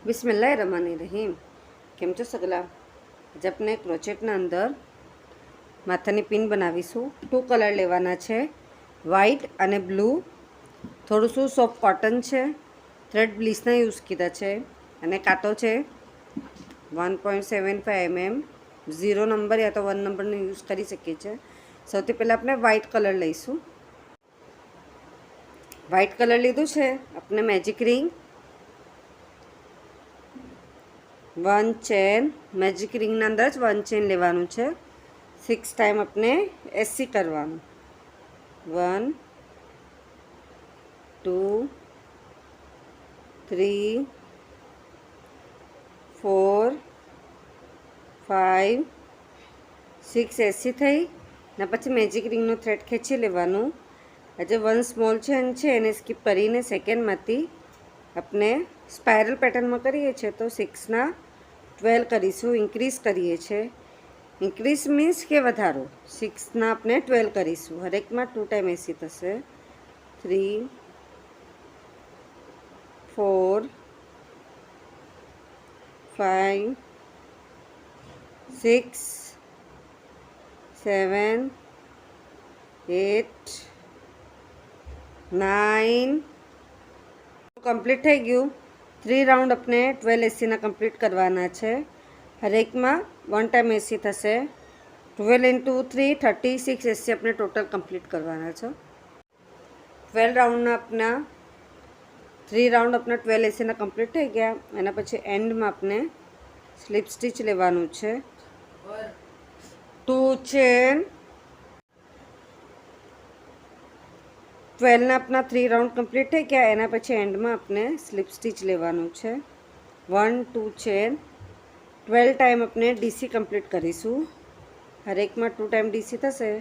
બિસ્મિલ્લાહિર્રહમાનિર્રહીમ. કેમ છો સગલા? આજે આપણે ક્રોચેટના અંદર માથાની પિન બનાવીશું. 2 કલર લેવાના છે, વ્હાઇટ અને બ્લુ. થોડું શું સોફ્ટ કોટન છે, થ્રેડ બ્લીસના યુઝ કીધા છે અને કાંટો છે 1.75 mm. 0 નંબર યા તો 1 નંબરનો યુઝ કરી શકીએ છીએ. સૌથી પહેલાં આપણે વ્હાઇટ કલર લઈશું. વ્હાઇટ કલર લીધું છે. આપણે મેજિક રિંગ, 1 ચેન, મેજિક રિંગના અંદર જ 1 ચેન લેવાનું છે. 6 ટાઈમ આપણે એસી કરવાનું. 1 2 3 4 5 6 એસી થઈ ને પછી મેજિક રિંગનો થ્રેડ ખેંચી લેવાનું. આજે 1 સ્મોલ ચેન છે એને સ્કીપ કરીને સેકન્ડમાંથી આપણે સ્પાયરલ પેટર્નમાં કરીએ છીએ તો 6ના 12 કરીશું. ઇન્ક્રીઝ કરીએ છીએ. ઇન્ક્રીઝ મીન્સ કે વધારો. 6ના આપણે 12 કરીશું. હરેકમાં 2 ટાઈમ એસી થશે. 3 4 5 6 7 8 9 કમ્પ્લીટ થઈ ગયું. 3 રાઉન્ડ આપણે 12 એસીના કમ્પ્લીટ કરવાના છે. હરેકમાં 1 ટાઈમ એસી થશે. 12 × 3 36 એસી આપણે ટોટલ કમ્પ્લીટ કરવાના છે. 12 રાઉન્ડના આપણા 3 રાઉન્ડ આપણા 12 એસીના કમ્પ્લીટ થઈ ગયા. એના પછી એન્ડમાં આપણે સ્લીપ સ્ટીચ લેવાનું છે. 2 ચેન, 12ના આપણા 3 રાઉન્ડ કમ્પ્લીટ થઈ ગયા. એના પછી એન્ડમાં આપણે સ્લીપ સ્ટીચ લેવાનું છે. 1 2 ચેન, 12 ટાઈમ આપણે ડીસી કમ્પ્લીટ કરીશું. હરેકમાં 2 ટાઈમ ડીસી થશે.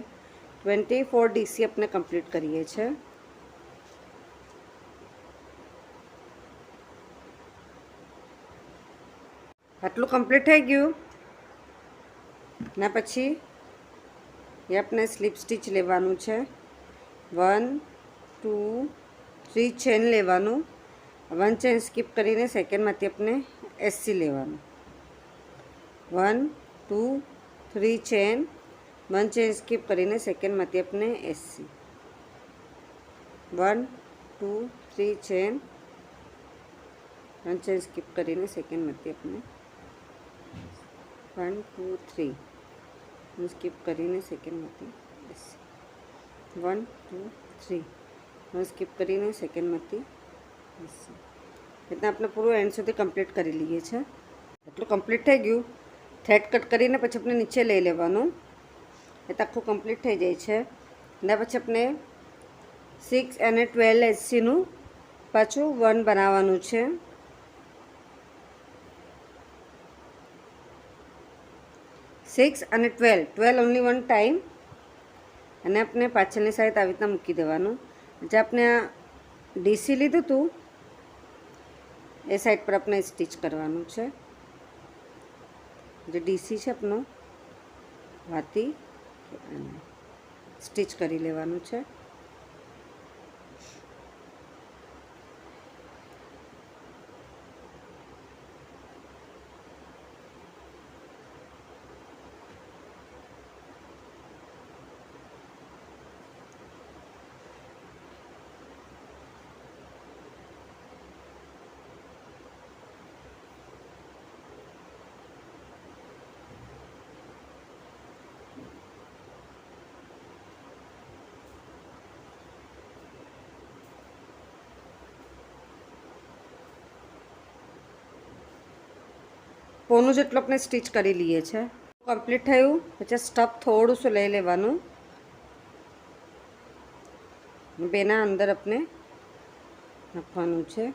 24 ડીસી આપણે કમ્પ્લીટ કરીએ છીએ. આટલું કમ્પ્લીટ થઈ ગયું. એના પછી એ આપણે સ્લીપ સ્ટીચ લેવાનું છે. 1 2 3 ચેન લેવાનું. 1 ચેન સ્કીપ કરીને સેકન્ડમાંથી આપણે એસી લેવાનું. 1 2 3 ચેન, 1 ચેન સ્કીપ કરીને સેકન્ડમાંથી આપણે એસી. 1 2 3 ચેન, 1 ચેન સ્કીપ કરીને સેકન્ડમાંથી આપણે 1 2 3 સ્કીપ કરીને સેકન્ડમાંથી એસી. 1 2 3 સ્કીપ કરીને સેકન્ડમાંથી એસી. એટલે આપણે પૂરું એન્ડ સુધી કમ્પ્લીટ કરી લઈએ છીએ. એટલું કમ્પ્લીટ થઈ ગયું. થ્રેડ કટ કરીને પછી આપણે નીચે લઈ લેવાનું. એટલે આખું કમ્પ્લીટ થઈ જાય છે. એના પછી આપણે 6 અને 12 એસીનું પાછું 1 બનાવવાનું છે. 6 અને 12 ઓનલી 1 ટાઈમ. અને આપણે પાછળની સાઈડ આવી રીતના મૂકી દેવાનું. જે આપણે આ ડીસી લીધું હતું એ સાઈડ પર આપણે સ્ટીચ કરવાનું છે. જે ડીસી છે આપણું વાથી સ્ટીચ કરી લેવાનું છે. પોનું જેટલું આપણે સ્ટીચ કરી લઈએ છીએ. કમ્પ્લીટ થયું. પછી સ્ટફ થોડું શું લઈ લેવાનું. બેના અંદર આપણે નાખવાનું છે.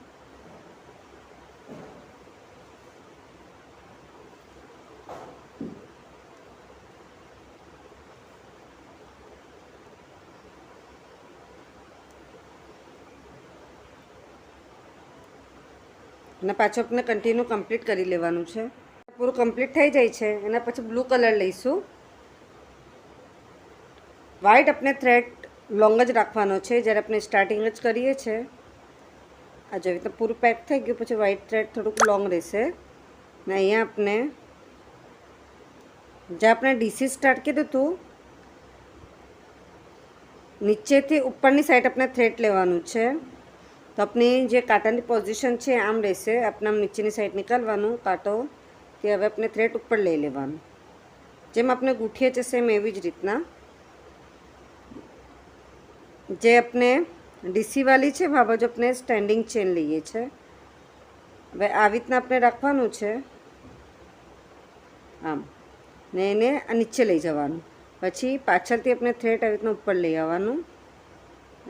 અને પાછું આપણે કન્ટિન્યુ કમ્પ્લીટ કરી લેવાનું છે. પૂરું કમ્પ્લીટ થઈ જાય છે. એના પછી બ્લુ કલર લઈશું. વ્હાઇટ આપણે થ્રેડ લોંગ જ રાખવાનો છે જ્યારે આપણે સ્ટાર્ટિંગ જ કરીએ છીએ. આ જેવી રીતે પૂરું પેક થઈ ગયું પછી વ્હાઈટ થ્રેડ થોડુંક લોંગ રહેશે ને અહીંયા આપણે જે આપણે ડીસી સ્ટાર્ટ કીધું હતું નીચેથી ઉપરની સાઈડ આપણે થ્રેડ લેવાનું છે તો આપણી જે કાંટાની પોઝિશન છે આમ રહેશે આપણે આમ નીચેની સાઈડ નીકાળવાનું કાંટો તે હવે આપણે થ્રેડ ઉપર લઈ લેવાનું જેમ આપણે ગૂંથીએ છીએ સેમ એવી જ રીતના જે આપણે ડીસી વાળી છે આ બાજુ આપણે સ્ટેન્ડિંગ ચેન લઈએ છીએ હવે આવી રીતના આપણે રાખવાનું છે આમ ને એને નીચે લઈ જવાનું પછી પાછળથી આપણે થ્રેડ આવી રીતના ઉપર લઈ આવવાનું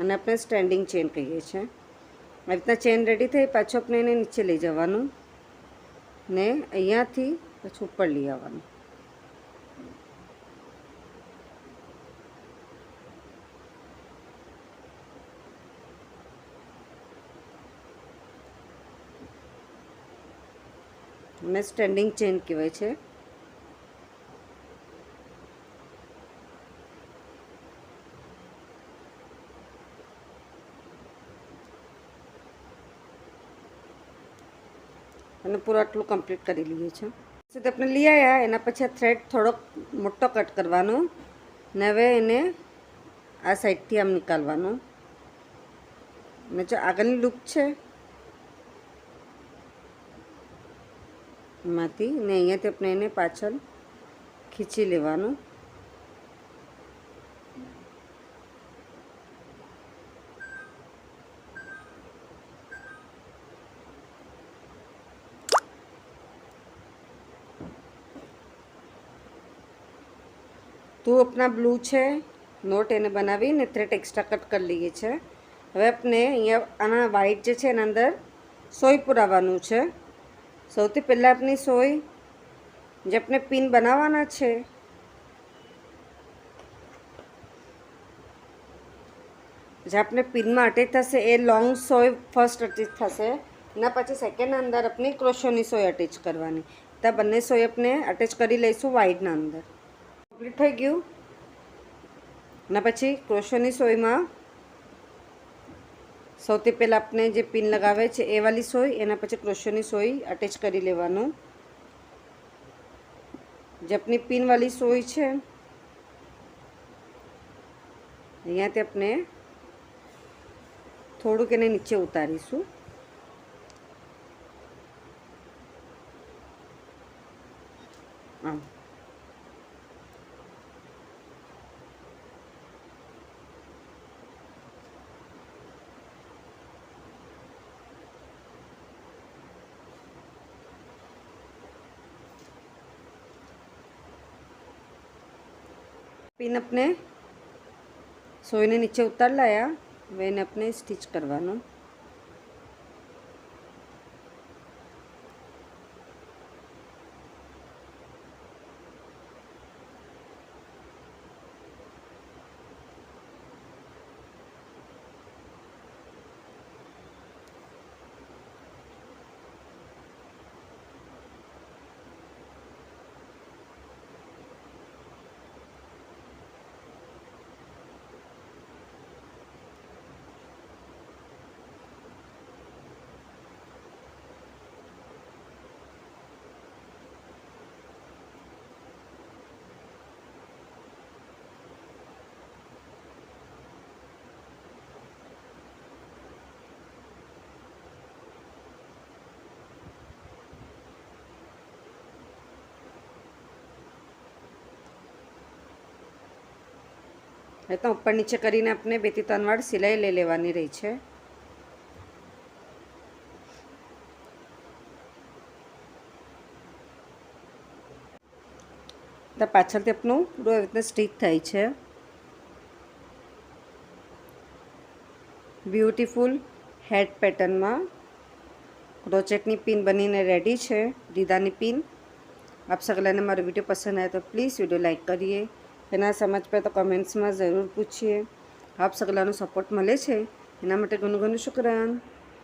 અને આપણે સ્ટેન્ડિંગ ચેન કહીએ છીએ આવી રીતના ચેન રેડી થઈ પાછું આપણે એને નીચે લઈ જવાનું ને અહીંયાથી પછી ઉપર લઈ આવવાનું અને સ્ટેન્ડિંગ ચેન કહેવાય છે અને પૂરું આટલું કમ્પ્લીટ કરી લઈએ છીએ તો આપણે લઈ આવ્યા એના પછી આ થ્રેડ થોડોક મોટો કટ કરવાનો ને હવે એને આ સાઈડથી આમ નીકાળવાનું અને જો આગળની લૂપ છે એમાંથી ને અહીંયાથી આપણે એને પાછળ ખીચી લેવાનું तो अपना ब्लू है नोट એને બનાવીને થ્રેડ એક્સ્ટ્રા કટ કરી લઈએ છે હવે આપણે અહીંયા આના વ્હાઈટ જે છે એના અંદર સોય પુરાવવાનું છે સૌથી પહેલાં આપણી સોય જે આપણે પિન બનાવવાના છે જે આપણે પિનમાં અટેચ થશે એ લોંગ સોય ફર્સ્ટ અટેચ થશે એના પછી સેકન્ડ અંદર આપણે ક્રોશોની સોય અટેચ કરવાની તો બંને સોય આપણે અટેચ કરી લઈશું વ્હાઈટના અંદર કમ્પ્લીટ થઈ ગયું એના પછી ક્રોશોની સોયમાં સૌથી પહેલાં આપણે જે પિન લગાવે છે એ વાળી સોય એના પછી ક્રોશોની સોય અટેચ કરી લેવાનું જે આપણી પિન વાળી સોય છે અહીંયાથી આપણે થોડુંક એને નીચે ઉતારીશું આમ पिन अपने सोई ने नीचे उतार लाया वे इन्हें अपने स्टिच करवाना तो ऊपर नीचे करीने अपने 2 થી 3 વાર सिलाई ले लेवानी रही है तो पाछळथी आपणुं पूरो एवी रीते स्टिच थाय छे ब्यूटीफुल हेड पेटर्न में क्रोचेटनी पिन बनीने रेडी है दीदानी पिन आप सगलाने मारो वीडियो पसंद आए तो प्लीज़ वीडियो लाइक करिए एना समझ पे तो कमेंट्स में जरूर पूछिए आप सगलानो सपोर्ट मळे छे एना माटे घणुं घणुं शुक्रान।